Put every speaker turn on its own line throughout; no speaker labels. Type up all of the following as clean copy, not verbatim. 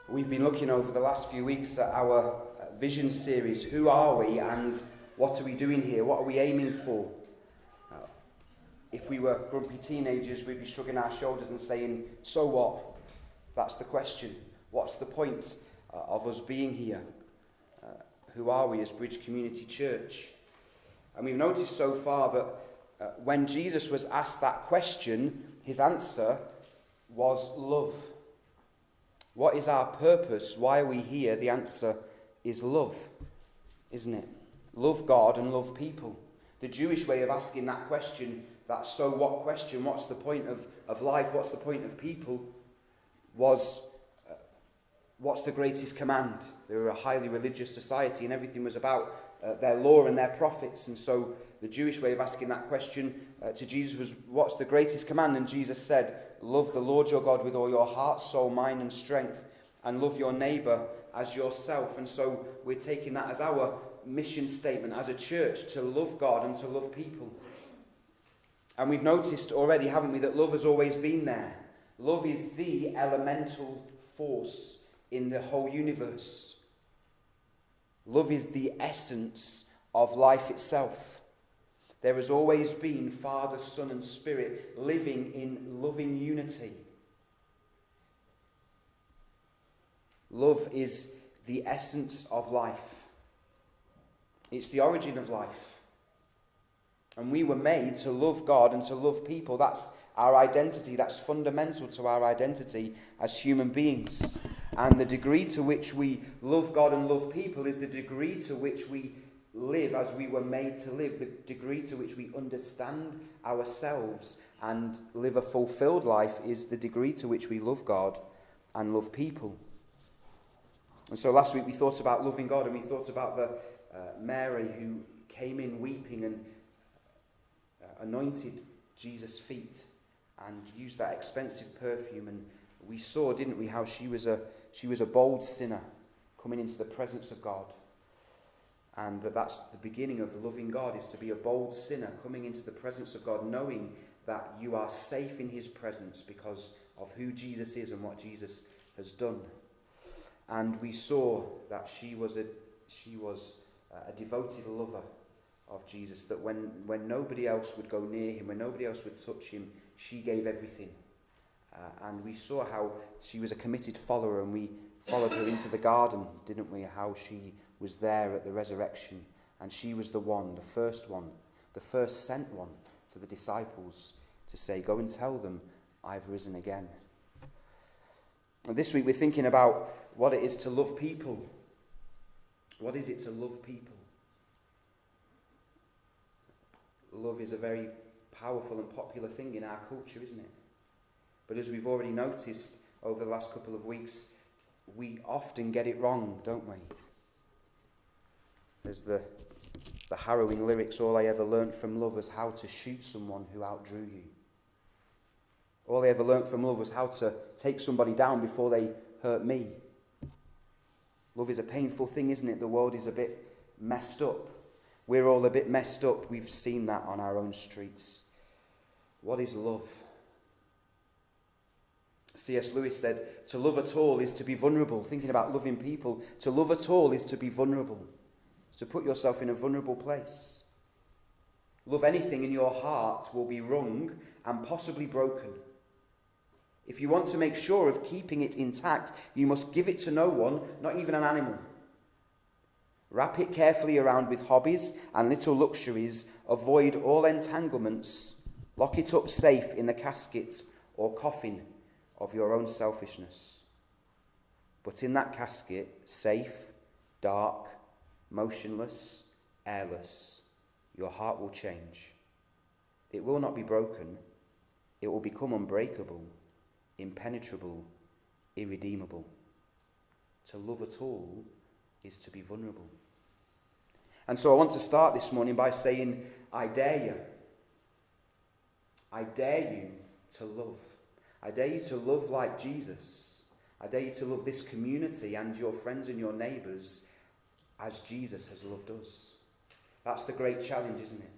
We've been looking over the last few weeks at our vision series, Who Are We and What Are We Doing Here? What are we aiming for? If we were grumpy teenagers, we'd be shrugging our shoulders and saying, so what? That's the question. What's the point of us being here? Who are we as Bridge Community Church? And we've noticed so far that when Jesus was asked that question, his answer was love. What is our purpose? Why are we here? The answer is love, isn't it? Love God and love people. The Jewish way of asking that question, that so what question, what's the point of life, what's the point of people, was what's the greatest command? They were a highly religious society and everything was about their law and their prophets. And so the Jewish way of asking that question to Jesus was, what's the greatest command? And Jesus said, love the Lord your God with all your heart, soul, mind and strength, and love your neighbour as yourself. And so we're taking that as our mission statement as a church, to love God and to love people. And we've noticed already, haven't we, that love has always been there. Love is the elemental force in the whole universe. Love is the essence of life itself. There has always been Father, Son and Spirit living in loving unity. Love is the essence of life. It's the origin of life. And we were made to love God and to love people. That's our identity. That's fundamental to our identity as human beings. And the degree to which we love God and love people is the degree to which we live as we were made to live, the degree to which we understand ourselves and live a fulfilled life is the degree to which we love God and love people. And so last week we thought about loving God, and we thought about the Mary who came in weeping and anointed Jesus' feet and used that expensive perfume. And we saw, didn't we, how she was a bold sinner coming into the presence of God. And that's the beginning of loving God, is to be a bold sinner coming into the presence of God, knowing that you are safe in his presence because of who Jesus is and what Jesus has done. And we saw that she was a devoted lover of Jesus, that when nobody else would go near him, when nobody else would touch him, she gave everything. And we saw how she was a committed follower, and we followed her into the garden, didn't we? How she was there at the resurrection, and she was the first sent one to the disciples to say, go and tell them I've risen again. And this week we're thinking about what it is to love people. What is it to love people? Love is a very powerful and popular thing in our culture, isn't it? But as we've already noticed over the last couple of weeks, we often get it wrong, don't we? There's the harrowing lyrics, all I ever learnt from love was how to shoot someone who outdrew you. All I ever learnt from love was how to take somebody down before they hurt me. Love is a painful thing, isn't it? The world is a bit messed up. We're all a bit messed up. We've seen that on our own streets. What is love? C.S. Lewis said, to love at all is to be vulnerable. Thinking about loving people, to love at all is to be vulnerable. It's to put yourself in a vulnerable place. Love anything in your heart will be wrung and possibly broken. If you want to make sure of keeping it intact, you must give it to no one, not even an animal. Wrap it carefully around with hobbies and little luxuries. Avoid all entanglements. Lock it up safe in the casket or coffin of your own selfishness. But in that casket, safe, dark, motionless, airless, your heart will change. It will not be broken. It will become unbreakable, impenetrable, irredeemable. To love at all is to be vulnerable. And so I want to start this morning by saying, I dare you. I dare you to love. I dare you to love like Jesus. I dare you to love this community and your friends and your neighbours as Jesus has loved us. That's the great challenge, isn't it?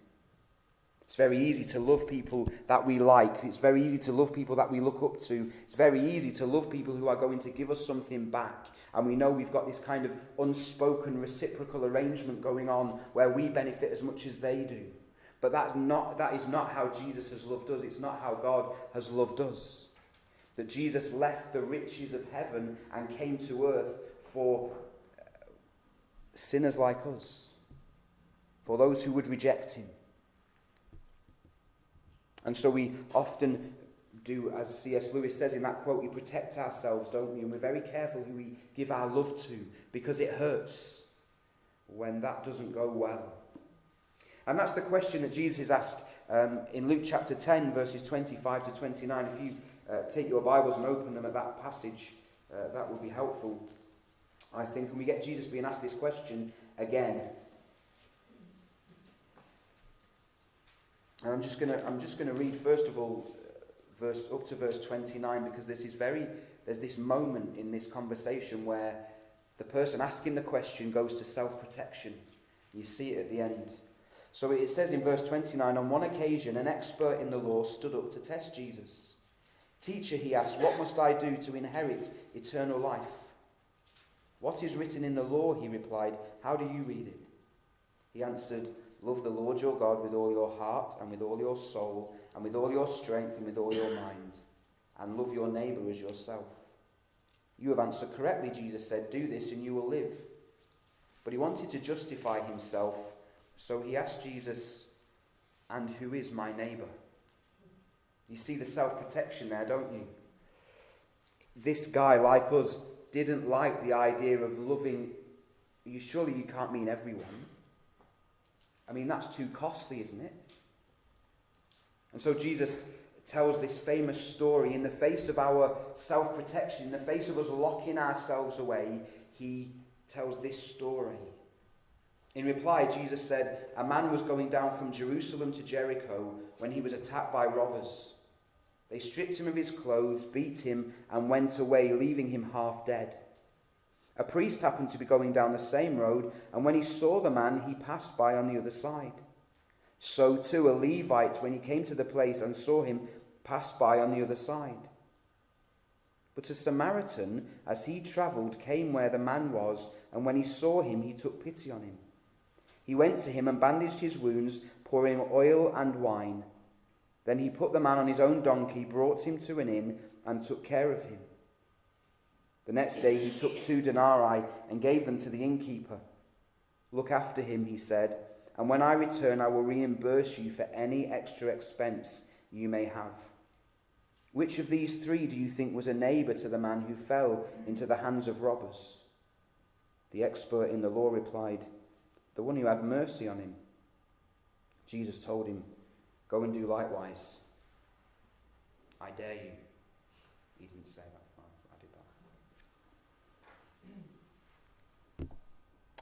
It's very easy to love people that we like. It's very easy to love people that we look up to. It's very easy to love people who are going to give us something back. And we know we've got this kind of unspoken reciprocal arrangement going on where we benefit as much as they do. But that is not how Jesus has loved us. It's not how God has loved us. That Jesus left the riches of heaven and came to earth for sinners like us, for those who would reject him. And so we often do, as C.S. Lewis says in that quote, we protect ourselves, don't we? And we're very careful who we give our love to, because it hurts when that doesn't go well. And that's the question that Jesus asked in Luke chapter 10, verses 25 to 29. If you take your Bibles and open them at that passage, that would be helpful, I think. And we get Jesus being asked this question again. And I'm just going to read first of all up to verse 29, because there's this moment in this conversation where the person asking the question goes to self-protection. You see it at the end. So it says in verse 29, on one occasion an expert in the law stood up to test Jesus. Teacher, he asked, what must I do to inherit eternal life? What is written in the law, he replied. How do you read it? He answered, love the Lord your God with all your heart and with all your soul and with all your strength and with all your mind, and love your neighbour as yourself. You have answered correctly, Jesus said. Do this and you will live. But he wanted to justify himself, so he asked Jesus, and who is my neighbour? You see the self-protection there, don't you? This guy, like us, didn't like the idea of loving. Surely you can't mean everyone. I mean, that's too costly, isn't it? And so Jesus tells this famous story in the face of our self-protection, in the face of us locking ourselves away. He tells this story. In reply, Jesus said, a man was going down from Jerusalem to Jericho when he was attacked by robbers. They stripped him of his clothes, beat him, and went away, leaving him half dead. A priest happened to be going down the same road, and when he saw the man, he passed by on the other side. So too a Levite, when he came to the place and saw him, passed by on the other side. But a Samaritan, as he travelled, came where the man was, and when he saw him, he took pity on him. He went to him and bandaged his wounds, pouring oil and wine. Then he put the man on his own donkey, brought him to an inn, and took care of him. The next day he took 2 denarii and gave them to the innkeeper. Look after him, he said, and when I return I will reimburse you for any extra expense you may have. Which of these 3 do you think was a neighbour to the man who fell into the hands of robbers? The expert in the law replied, the one who had mercy on him. Jesus told him, go and do likewise. I dare you. He didn't say that. I did that.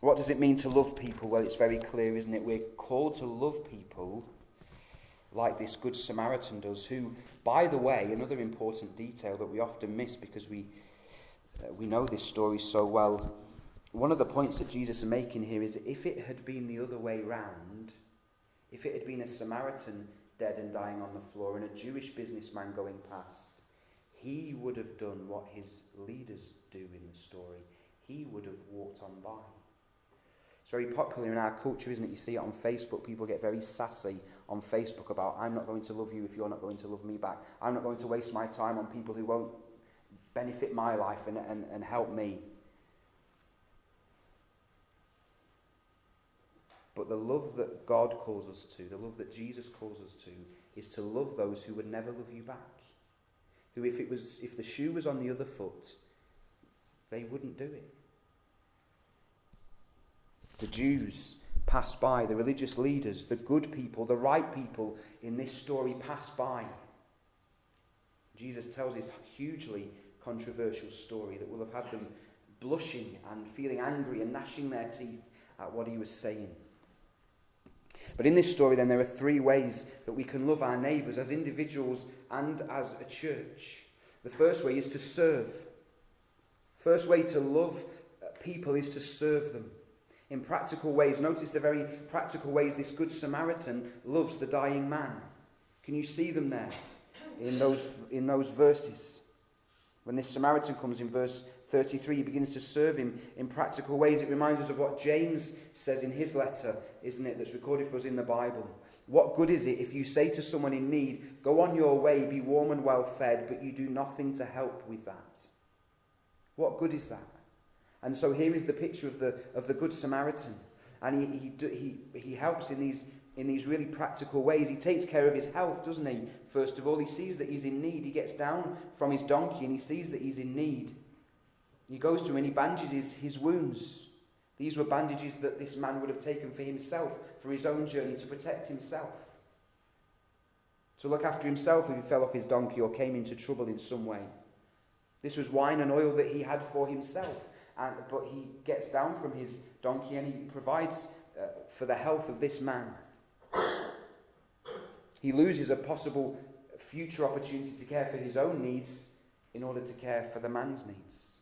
What does it mean to love people? Well, it's very clear, isn't it? We're called to love people like this Good Samaritan does, who, by the way, another important detail that we often miss because we know this story so well. One of the points that Jesus is making here is if it had been the other way round, if it had been a Samaritan dead and dying on the floor and a Jewish businessman going past, he would have done what his leaders do in the story. He would have walked on by. It's very popular in our culture, isn't it? You see it on Facebook. People get very sassy on Facebook about, I'm not going to love you if you're not going to love me back. I'm not going to waste my time on people who won't benefit my life and help me. But the love that God calls us to, the love that Jesus calls us to, is to love those who would never love you back. Who, if the shoe was on the other foot, they wouldn't do it. The Jews pass by, the religious leaders, the good people, the right people in this story pass by. Jesus tells this hugely controversial story that will have had them blushing and feeling angry and gnashing their teeth at what he was saying. But in this story, then, there are 3 ways that we can love our neighbours as individuals and as a church. The first way is to serve. First way to love people is to serve them. In practical ways, notice the very practical ways this Good Samaritan loves the dying man. Can you see them there in those verses? When this Samaritan comes in verse 33, he begins to serve him in practical ways. It reminds us of what James says in his letter, isn't it, that's recorded for us in the Bible. What good is it if you say to someone in need, go on your way, be warm and well fed, but you do nothing to help with that? What good is that? And so here is the picture of the Good Samaritan. And he helps in these really practical ways. He takes care of his health, doesn't he? First of all, he sees that he's in need. He gets down from his donkey and he sees that he's in need. He goes to him and he bandages his wounds. These were bandages that this man would have taken for himself, for his own journey, to protect himself. To look after himself if he fell off his donkey or came into trouble in some way. This was wine and oil that he had for himself. But he gets down from his donkey and he provides for the health of this man. He loses a possible future opportunity to care for his own needs in order to care for the man's needs.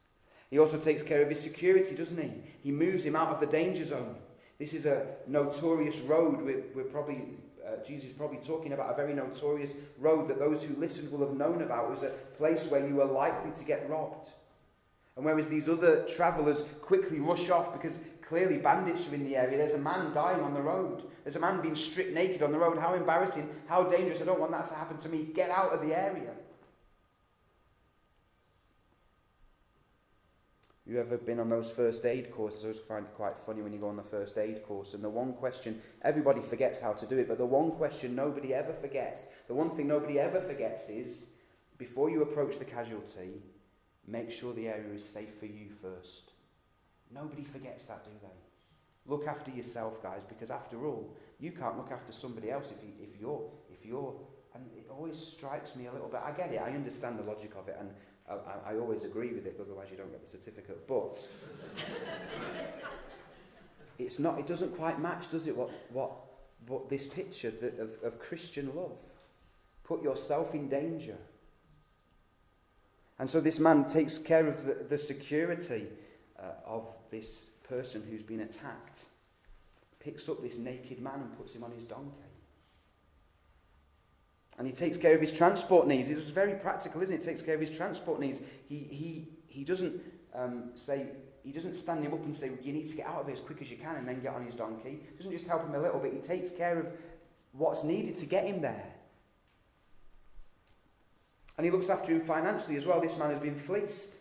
He also takes care of his security, doesn't he? He moves him out of the danger zone. This is a notorious road. Jesus is probably talking about a very notorious road that those who listened will have known about. It was a place where you were likely to get robbed. And whereas these other travellers quickly rush off because clearly bandits are in the area, there's a man dying on the road. There's a man being stripped naked on the road. How embarrassing, how dangerous. I don't want that to happen to me. Get out of the area. You ever been on those first aid courses? I always find it quite funny when you go on the first aid course, and the one question, everybody forgets how to do it, but the one question nobody ever forgets, the one thing nobody ever forgets is, before you approach the casualty, make sure the area is safe for you first. Nobody forgets that, do they? Look after yourself, guys, because after all, you can't look after somebody else if you're, and it always strikes me a little bit. I get it, I understand the logic of it, and I always agree with it, otherwise you don't get the certificate. But it doesn't quite match, does it? What this picture of Christian love. Put yourself in danger. And so this man takes care of the security of this person who's been attacked. Picks up this naked man and puts him on his donkey. And he takes care of his transport needs. It was very practical, isn't it? He takes care of his transport needs. He doesn't he doesn't stand him up and say, you need to get out of here as quick as you can and then get on his donkey. He doesn't just help him a little bit. He takes care of what's needed to get him there. And he looks after him financially as well. This man has been fleeced.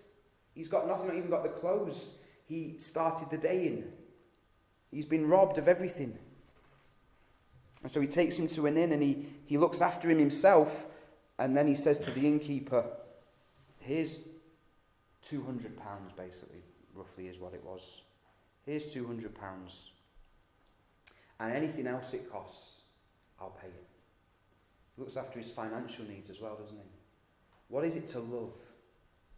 He's got nothing, not even got the clothes he started the day in. He's been robbed of everything. And so he takes him to an inn and he looks after him himself, and then he says to the innkeeper, here's £200 basically, roughly is what it was. Here's £200. And anything else it costs, I'll pay it. He looks after his financial needs as well, doesn't he? What is it to love?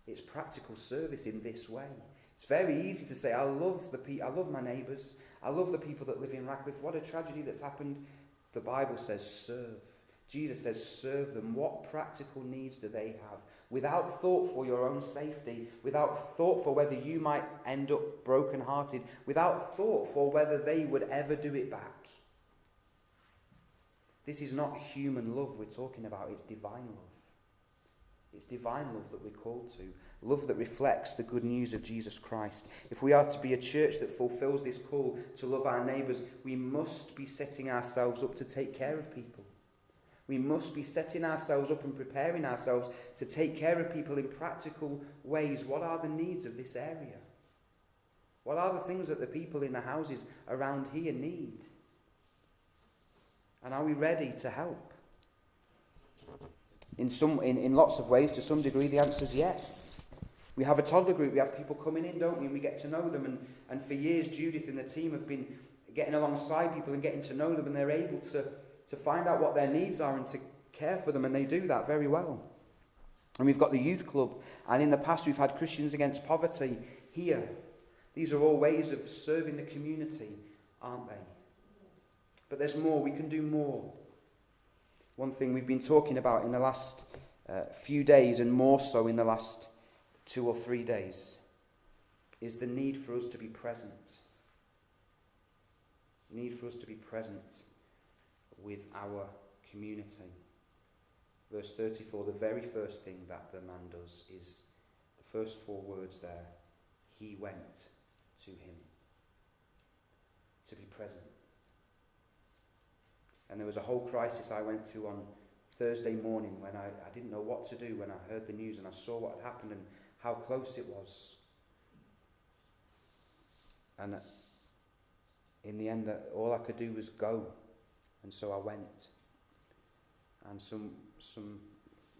It's practical service in this way. It's very easy to say, I love my neighbours. I love the people that live in Radcliffe. What a tragedy that's happened. The Bible says serve. Jesus says serve them. What practical needs do they have? Without thought for your own safety, without thought for whether you might end up broken-hearted, without thought for whether they would ever do it back. This is not human love we're talking about, it's divine love. It's divine love that we're called to. Love that reflects the good news of Jesus Christ. If we are to be a church that fulfills this call to love our neighbours, we must be setting ourselves up to take care of people. We must be setting ourselves up and preparing ourselves to take care of people in practical ways. What are the needs of this area? What are the things that the people in the houses around here need? And are we ready to help? In lots of ways, to some degree, the answer is yes. We have a toddler group, we have people coming in, don't we, and we get to know them, and for years Judith and the team have been getting alongside people and getting to know them, and they're able to find out what their needs are and to care for them, and they do that very well. And we've got the youth club, and in the past we've had Christians Against Poverty here. These are all ways of serving the community, aren't they? But there's more, we can do more. One thing we've been talking about in the last few days, and more so in the last 2 or 3 days, is the need for us to be present. need for us to be present with our community. Verse 34, the very first thing that the man does is the first 4 words there. He went to him. To be present. And there was a whole crisis I went through on Thursday morning when I didn't know what to do when I heard the news and I saw what had happened and how close it was. And in the end, all I could do was go. And so I went. And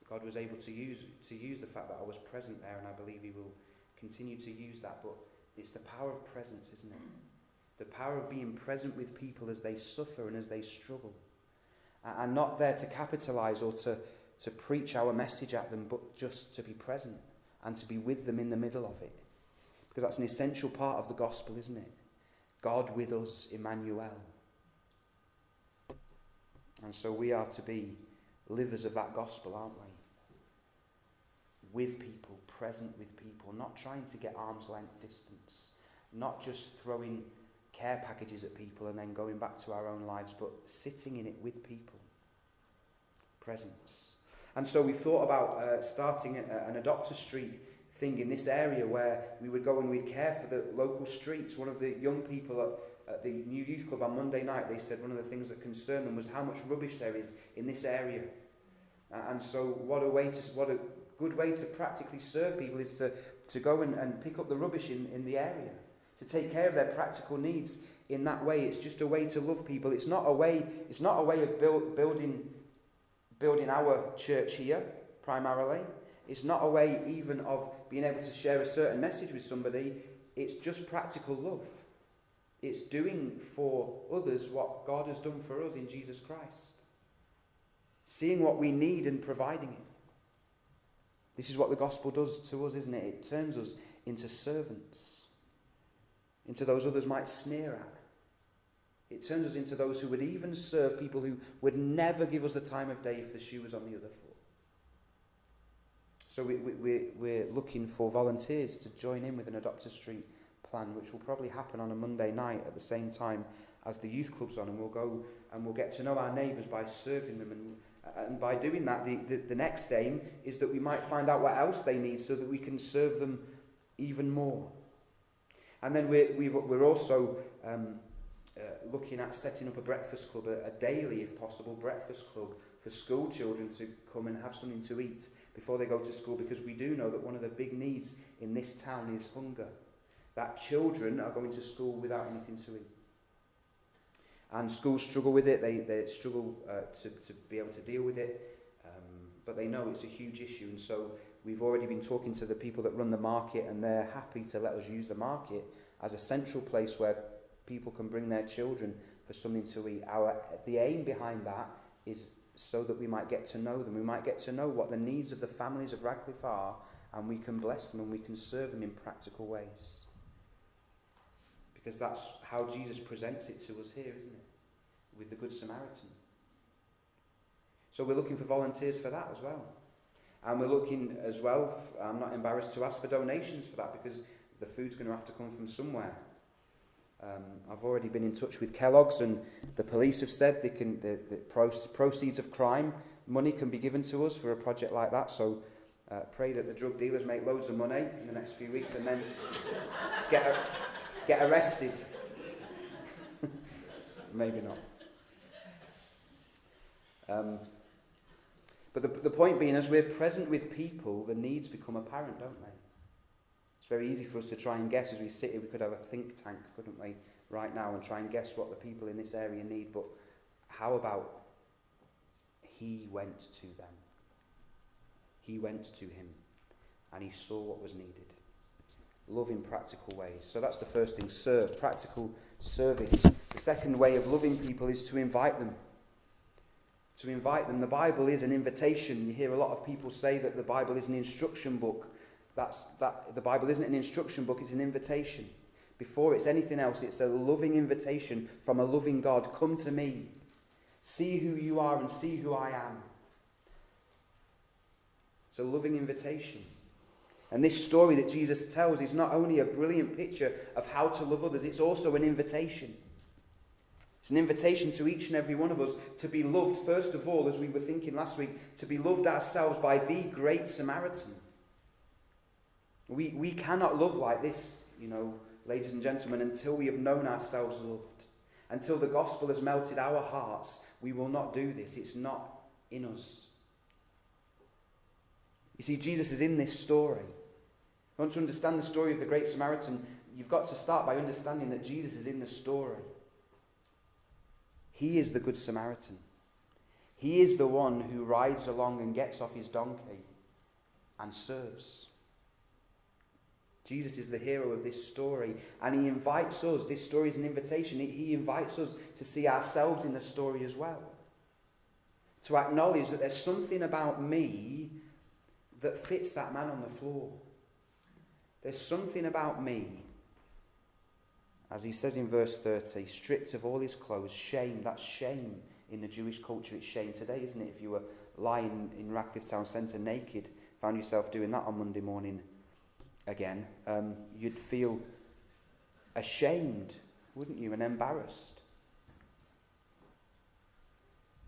God was able to use the fact that I was present there, and I believe he will continue to use that. But it's the power of presence, isn't it? The power of being present with people as they suffer and as they struggle. And not there to capitalise or to preach our message at them, but just to be present and to be with them in the middle of it. Because that's an essential part of the gospel, isn't it? God with us, Emmanuel. And so we are to be livers of that gospel, aren't we? With people, present with people, not trying to get arm's length distance, not just throwing care packages at people and then going back to our own lives, but sitting in it with people. Presence. And so we thought about starting an Adopt a Street thing in this area where we would go and we'd care for the local streets. One of the young people at the New Youth Club on Monday night, they said one of the things that concerned them was how much rubbish there is in this area. And so what a good way to practically serve people is to go and pick up the rubbish in the area, to take care of their practical needs in that way. It's just a way to love people. It's not a way of building our church here primarily. It's not a way even of being able to share a certain message with somebody. It's just practical love. It's doing for others what God has done for us in Jesus Christ. Seeing what we need and providing it. This is what the gospel does to us, isn't it? It turns us into servants. Into those others might sneer at. It turns us into those who would even serve people who would never give us the time of day if the shoe was on the other foot. So we're looking for volunteers to join in with an Adopt a Street plan, which will probably happen on a Monday night at the same time as the youth club's on, and we'll go and we'll get to know our neighbours by serving them, and by doing that, the next aim is that we might find out what else they need so that we can serve them even more. And then we're also looking at setting up a breakfast club, a daily, if possible, breakfast club for school children to come and have something to eat before they go to school, because we do know that one of the big needs in this town is hunger. That children are going to school without anything to eat. And schools struggle with it, they struggle to be able to deal with it, but they know it's a huge issue. And so we've already been talking to the people that run the market, and they're happy to let us use the market as a central place where people can bring their children for something to eat. The aim behind that is so that we might get to know them. We might get to know what the needs of the families of Radcliffe are, and we can bless them and we can serve them in practical ways. Because that's how Jesus presents it to us here, isn't it? With the Good Samaritan. So we're looking for volunteers for that as well. And we're looking as well, I'm not embarrassed to ask for donations for that, because the food's going to have to come from somewhere. I've already been in touch with Kellogg's, and the police have said the proceeds of crime money can be given to us for a project like that. So pray that the drug dealers make loads of money in the next few weeks and then get arrested. Maybe not. But the point being, as we're present with people, the needs become apparent, don't they? It's very easy for us to try and guess as we sit here. We could have a think tank, couldn't we, right now, and try and guess what the people in this area need. But how about he went to them? He went to him, and he saw what was needed. Love in practical ways. So that's the first thing, serve, practical service. The second way of loving people is to invite them. To invite them. The Bible is an invitation. You hear a lot of people say that the Bible is an instruction book. The Bible isn't an instruction book, it's an invitation. Before it's anything else, it's a loving invitation from a loving God. Come to me. See who you are and see who I am. It's a loving invitation. And this story that Jesus tells is not only a brilliant picture of how to love others, it's also an invitation. It's an invitation to each and every one of us to be loved, first of all, as we were thinking last week, to be loved ourselves by the Great Samaritan. We cannot love like this, ladies and gentlemen, until we have known ourselves loved. Until the gospel has melted our hearts, we will not do this. It's not in us. You see, Jesus is in this story. If you want to understand the story of the Great Samaritan, you've got to start by understanding that Jesus is in the story. He is the Good Samaritan. He is the one who rides along and gets off his donkey and serves. Jesus is the hero of this story, and he invites us. This story is an invitation. He invites us to see ourselves in the story as well. To acknowledge that there's something about me that fits that man on the floor. There's something about me, as he says in verse 30, stripped of all his clothes, shame. That's shame in the Jewish culture. It's shame today, isn't it? If you were lying in Radcliffe Town Centre naked, found yourself doing that on Monday morning again, you'd feel ashamed, wouldn't you, and embarrassed.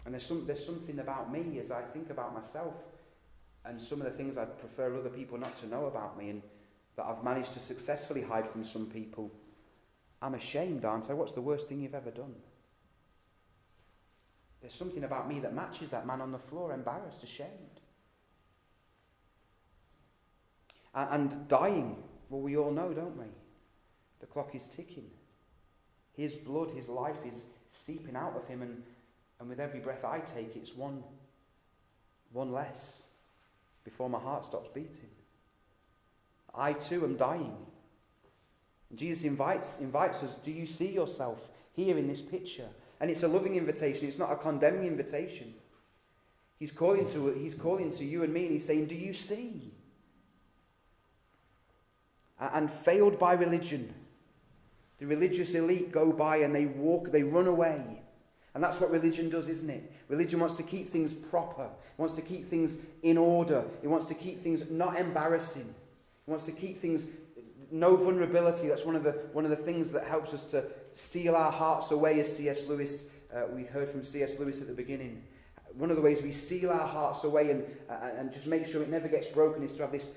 And there's something about me as I think about myself and some of the things I'd prefer other people not to know about me and that I've managed to successfully hide from some people. I'm ashamed, aren't I? What's the worst thing you've ever done? There's something about me that matches that man on the floor, embarrassed, ashamed. And dying, well, we all know, don't we? The clock is ticking. His blood, his life is seeping out of him, and with every breath I take, it's one less before my heart stops beating. I too am dying. And Jesus invites us, do you see yourself here in this picture? And it's a loving invitation, it's not a condemning invitation. He's calling to you and me, and he's saying, do you see? And failed by religion, the religious elite go by and they run away. And that's what religion does, isn't it? Religion wants to keep things proper. It wants to keep things in order. It wants to keep things not embarrassing. It wants to keep things, no vulnerability. That's one of the things that helps us to seal our hearts away, as C.S. Lewis, we heard from C.S. Lewis at the beginning. One of the ways we seal our hearts away and just make sure it never gets broken is to have this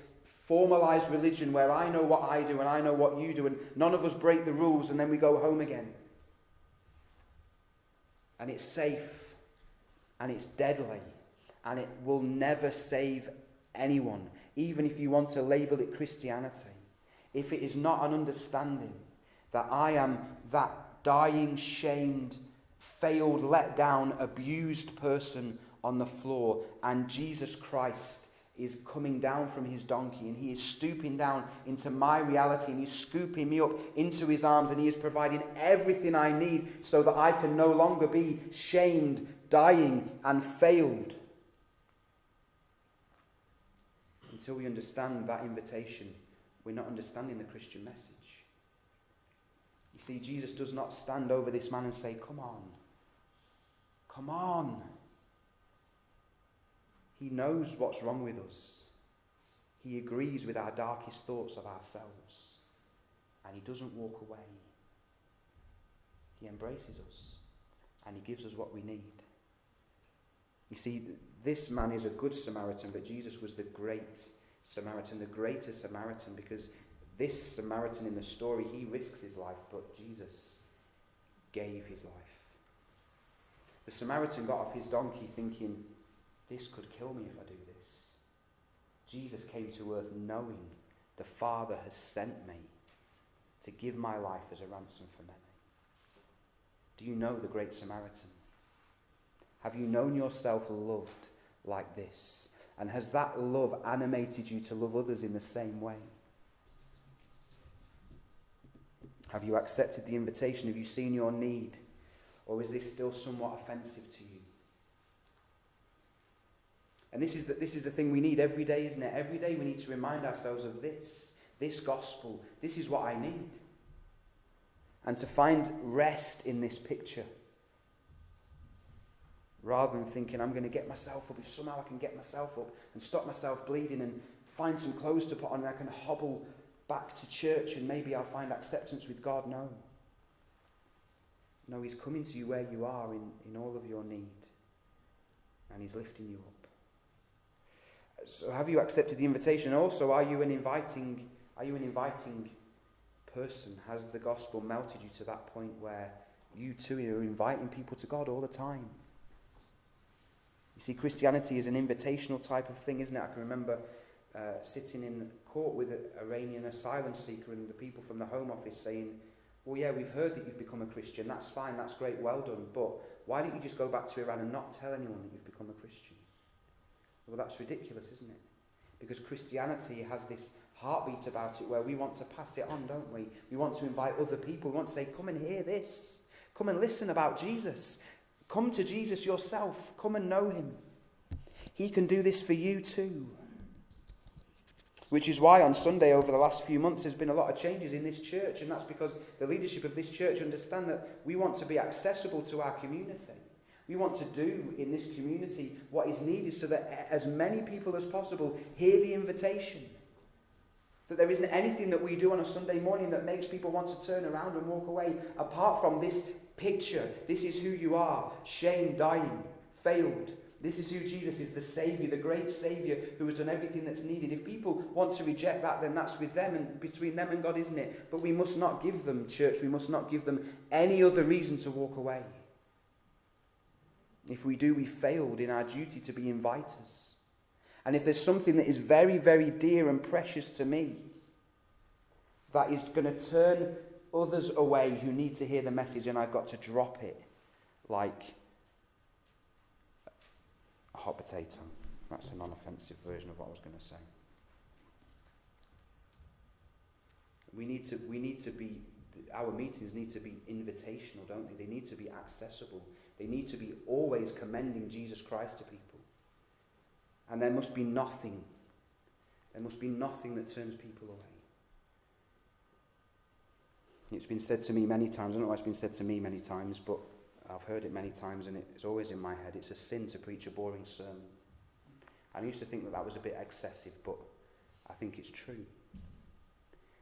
formalized religion where I know what I do and I know what you do and none of us break the rules and then we go home again. And it's safe and it's deadly and it will never save anyone, even if you want to label it Christianity. If it is not an understanding that I am that dying, shamed, failed, let down, abused person on the floor and Jesus Christ is coming down from his donkey and he is stooping down into my reality and he's scooping me up into his arms and he is providing everything I need so that I can no longer be shamed, dying and failed. Until we understand that invitation, we're not understanding the Christian message. You see, Jesus does not stand over this man and say, come on, come on. He knows what's wrong with us. He agrees with our darkest thoughts of ourselves. And he doesn't walk away. He embraces us. And he gives us what we need. You see, this man is a good Samaritan, but Jesus was the great Samaritan, the greater Samaritan, because this Samaritan in the story, he risks his life, but Jesus gave his life. The Samaritan got off his donkey thinking, this could kill me if I do this. Jesus came to earth knowing the Father has sent me to give my life as a ransom for many. Do you know the Great Samaritan? Have you known yourself loved like this? And has that love animated you to love others in the same way? Have you accepted the invitation? Have you seen your need? Or is this still somewhat offensive to you? And this is the thing we need every day, isn't it? Every day we need to remind ourselves of this gospel. This is what I need. And to find rest in this picture. Rather than thinking, I'm going to get myself up. If somehow I can get myself up and stop myself bleeding and find some clothes to put on and I can hobble back to church and maybe I'll find acceptance with God. No. No, he's coming to you where you are in all of your need. And he's lifting you up. So have you accepted the invitation? Also, are you an inviting person? Has the gospel melted you to that point where you too are inviting people to God all the time? You see, Christianity is an invitational type of thing, isn't it? I can remember sitting in court with an Iranian asylum seeker and the people from the Home Office saying, well, yeah, we've heard that you've become a Christian. That's fine, that's great, well done. But why don't you just go back to Iran and not tell anyone that you've become a Christian? Well, that's ridiculous, isn't it? Because Christianity has this heartbeat about it where we want to pass it on, don't we? We want to invite other people. We want to say, come and hear this. Come and listen about Jesus. Come to Jesus yourself. Come and know him. He can do this for you too. Which is why on Sunday over the last few months there's been a lot of changes in this church, and that's because the leadership of this church understand that we want to be accessible to our community. We want to do in this community what is needed so that as many people as possible hear the invitation. That there isn't anything that we do on a Sunday morning that makes people want to turn around and walk away apart from this picture. This is who you are. Shame, dying, failed. This is who Jesus is, the Saviour, the great Saviour who has done everything that's needed. If people want to reject that, then that's with them and between them and God, isn't it? But we must not give them, church, we must not give them any other reason to walk away. If we do, we failed in our duty to be inviters. And if there's something that is very, very dear and precious to me, that is going to turn others away who need to hear the message, and I've got to drop it like a hot potato. That's a non-offensive version of what I was going to say. We need to be, our meetings need to be invitational, don't they? They need to be accessible. They need to be always commending Jesus Christ to people. And there must be nothing that turns people away. It's been said to me many times, I don't know why it's been said to me many times, but I've heard it many times and it's always in my head. It's a sin to preach a boring sermon. I used to think that was a bit excessive, but I think it's true.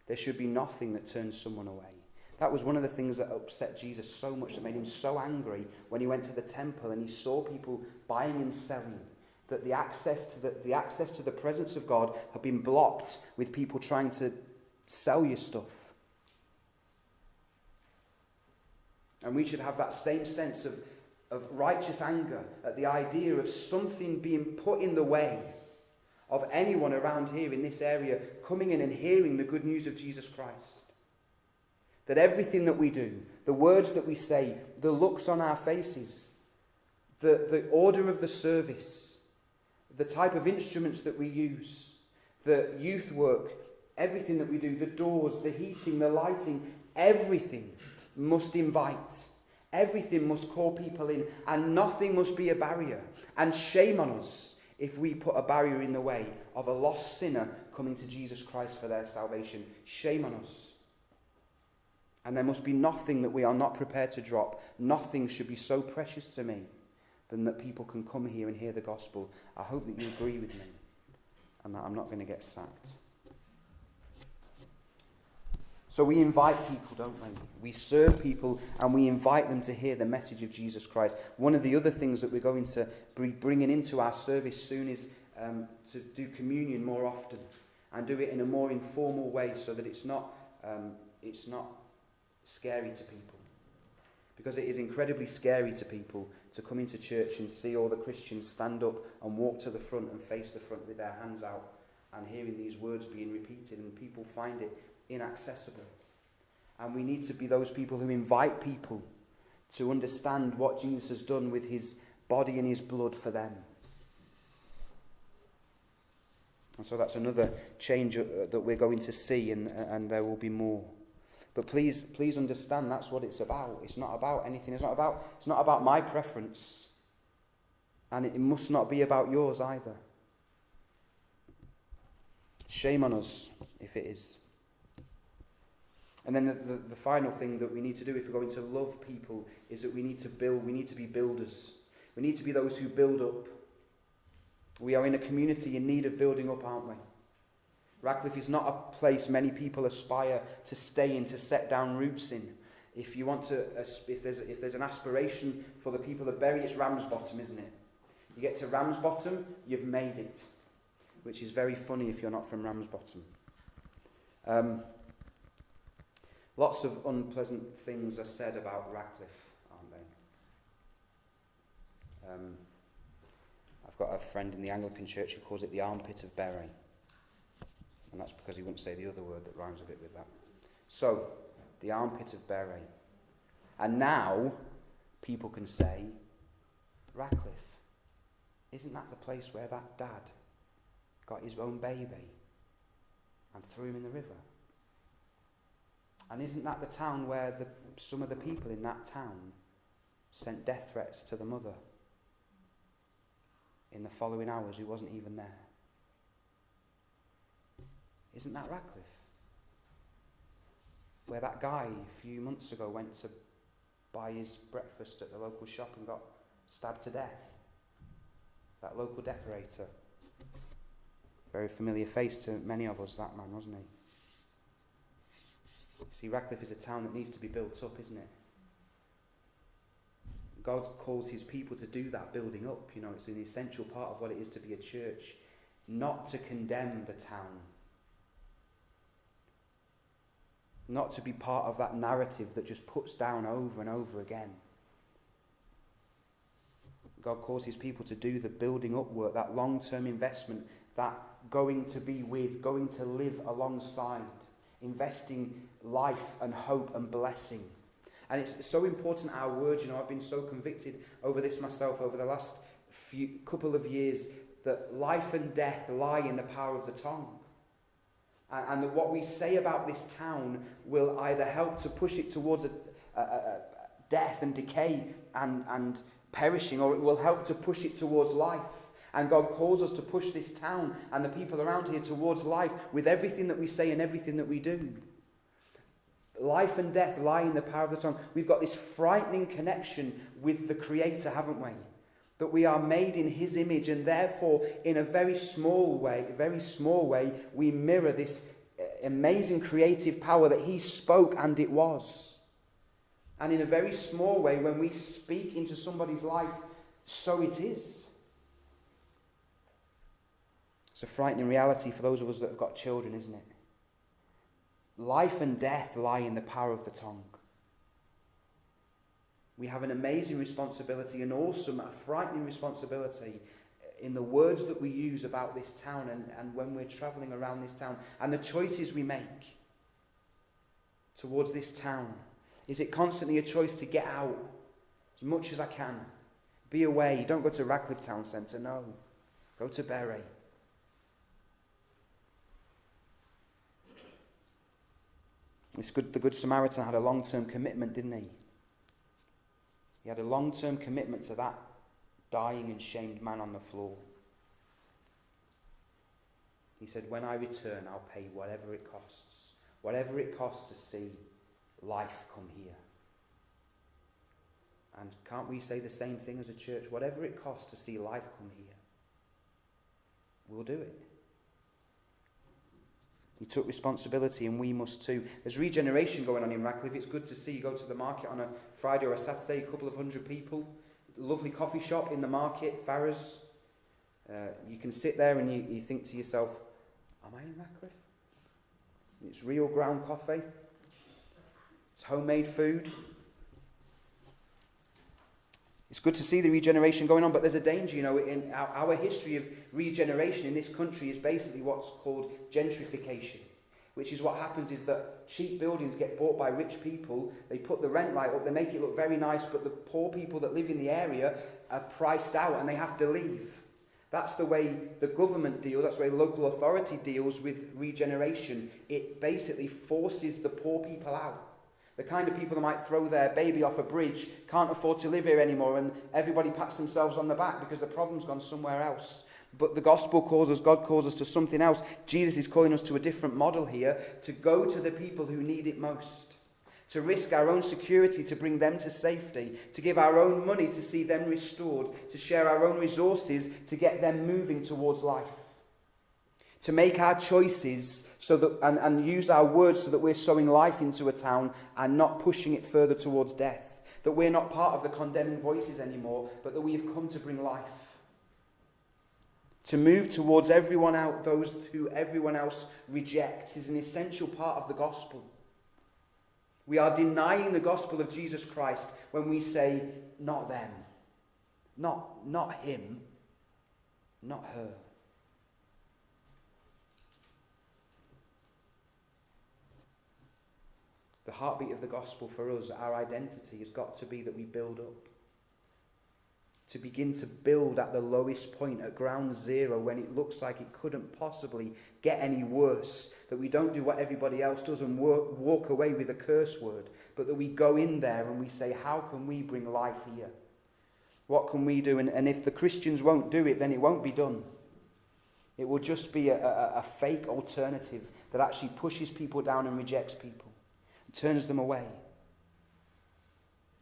There should be nothing that turns someone away. That was one of the things that upset Jesus so much, that made him so angry when he went to the temple and he saw people buying and selling, that the access to the presence of God had been blocked with people trying to sell you stuff. And we should have that same sense of righteous anger at the idea of something being put in the way of anyone around here in this area coming in and hearing the good news of Jesus Christ. That everything that we do, the words that we say, the looks on our faces, the order of the service, the type of instruments that we use, the youth work, everything that we do, the doors, the heating, the lighting, everything must invite. Everything must call people in, and nothing must be a barrier. And shame on us if we put a barrier in the way of a lost sinner coming to Jesus Christ for their salvation. Shame on us. And there must be nothing that we are not prepared to drop. Nothing should be so precious to me than that people can come here and hear the gospel. I hope that you agree with me and that I'm not going to get sacked. So we invite people, don't we? We serve people and we invite them to hear the message of Jesus Christ. One of the other things that we're going to be bringing into our service soon is to do communion more often and do it in a more informal way so that it's not scary to people. Because it is incredibly scary to people to come into church and see all the Christians stand up and walk to the front and face the front with their hands out and hearing these words being repeated, and people find it inaccessible. And we need to be those people who invite people to understand what Jesus has done with his body and his blood for them. And so that's another change that we're going to see, and there will be more. But please understand that's what it's about. It's not about anything. It's not about my preference. And it must not be about yours either. Shame on us if it is. And then the final thing that we need to do if we're going to love people is that we need to build. We need to be builders. We need to be those who build up. We are in a community in need of building up, aren't we? Radcliffe is not a place many people aspire to stay in, to set down roots in. If you want to, if there's an aspiration for the people of Bury, it's Ramsbottom, isn't it? You get to Ramsbottom, you've made it, which is very funny if you're not from Ramsbottom. Lots of unpleasant things are said about Radcliffe, aren't they? I've got a friend in the Anglican Church who calls it the armpit of Bury, and that's because he wouldn't say the other word that rhymes a bit with that. So, the armpit of Bury. And now, people can say, Radcliffe, isn't that the place where that dad got his own baby and threw him in the river? And isn't that the town where some of the people in that town sent death threats to the mother in the following hours who wasn't even there? Isn't that Radcliffe? Where that guy a few months ago went to buy his breakfast at the local shop and got stabbed to death. That local decorator. Very familiar face to many of us, that man, wasn't he? See, Radcliffe is a town that needs to be built up, isn't it? God calls his people to do that building up. You know, it's an essential part of what it is to be a church. Not to condemn the town. Not to be part of that narrative that just puts down over and over again. God calls his people to do the building up work, that long-term investment, that going to be with, going to live alongside, investing life and hope and blessing. And it's so important, our words. You know, I've been so convicted over this myself over the last couple of years, that life and death lie in the power of the tongue. And that what we say about this town will either help to push it towards a death and decay and perishing, or it will help to push it towards life. And God calls us to push this town and the people around here towards life with everything that we say and everything that we do. Life and death lie in the power of the tongue. We've got this frightening connection with the Creator, haven't we? That we are made in his image, and therefore in a very small way, we mirror this amazing creative power that he spoke and it was. And in a very small way, when we speak into somebody's life, so it is. It's a frightening reality for those of us that have got children, isn't it? Life and death lie in the power of the tongue. We have an amazing responsibility, an awesome, a frightening responsibility in the words that we use about this town and when we're travelling around this town and the choices we make towards this town. Is it constantly a choice to get out as much as I can? Be away. Don't go to Radcliffe Town Centre, no. Go to Bury. The Good Samaritan had a long-term commitment, didn't he? He had a long-term commitment to that dying and shamed man on the floor. He said, when I return, I'll pay whatever it costs. Whatever it costs to see life come here. And can't we say the same thing as a church? Whatever it costs to see life come here, we'll do it. He took responsibility, and we must too. There's regeneration going on in Radcliffe. It's good to see. You go to the market on a Friday or a Saturday, a couple of hundred people. Lovely coffee shop in the market, Farrers. You can sit there and you think to yourself, am I in Radcliffe? It's real ground coffee. It's homemade food. It's good to see the regeneration going on, but there's a danger, you know, in our history of regeneration in this country is basically what's called gentrification, which is what happens is that cheap buildings get bought by rich people, they put the rent right up, they make it look very nice, but the poor people that live in the area are priced out and they have to leave. That's the way the government deals, that's the way local authority deals with regeneration. It basically forces the poor people out. The kind of people that might throw their baby off a bridge, can't afford to live here anymore, and everybody pats themselves on the back because the problem's gone somewhere else. But the gospel calls us, God calls us to something else. Jesus is calling us to a different model here, to go to the people who need it most, to risk our own security to bring them to safety, to give our own money to see them restored, to share our own resources to get them moving towards life. to make our choices so that and use our words so that we're sowing life into a town and not pushing it further towards death. That we're not part of the condemning voices anymore, but that we have come to bring life. To move towards everyone out, those who everyone else rejects, is an essential part of the gospel. We are denying the gospel of Jesus Christ when we say, not them, not him, not her. The heartbeat of the gospel for us, our identity, has got to be that we build up. To begin to build at the lowest point, at ground zero, when it looks like it couldn't possibly get any worse. That we don't do what everybody else does and walk away with a curse word, but that we go in there and we say, how can we bring life here? What can we do? And if the Christians won't do it, then it won't be done. It will just be a fake alternative that actually pushes people down and rejects people, and turns them away.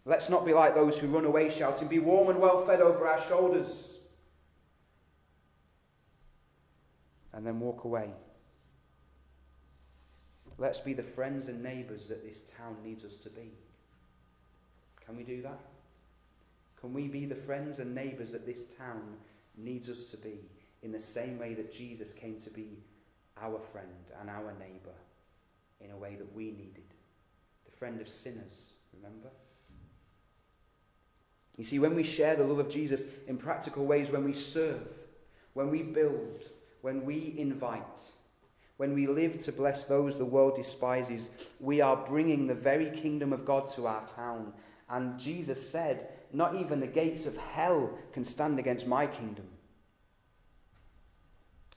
Let's not be like those who run away shouting, be warm and well fed over our shoulders, and then walk away. Let's be the friends and neighbours that this town needs us to be. Can we do that? Can we be the friends and neighbours that this town needs us to be, in the same way that Jesus came to be our friend and our neighbour, in a way that we needed? The friend of sinners, remember? You see, when we share the love of Jesus in practical ways, when we serve, when we build, when we invite, when we live to bless those the world despises, we are bringing the very kingdom of God to our town. And Jesus said, not even the gates of hell can stand against my kingdom.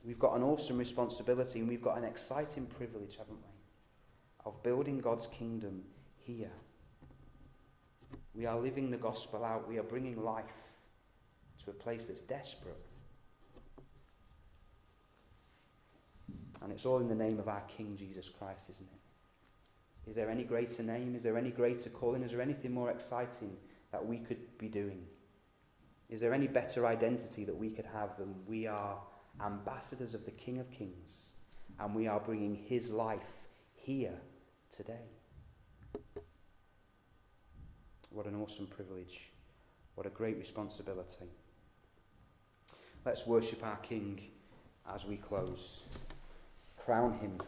We've got an awesome responsibility, and we've got an exciting privilege, haven't we, of building God's kingdom here. We are living the gospel out. We are bringing life to a place that's desperate. And it's all in the name of our King Jesus Christ, isn't it? Is there any greater name? Is there any greater calling? Is there anything more exciting that we could be doing? Is there any better identity that we could have than we are ambassadors of the King of Kings, and we are bringing his life here today? What an awesome privilege. What a great responsibility. Let's worship our King as we close. Crown him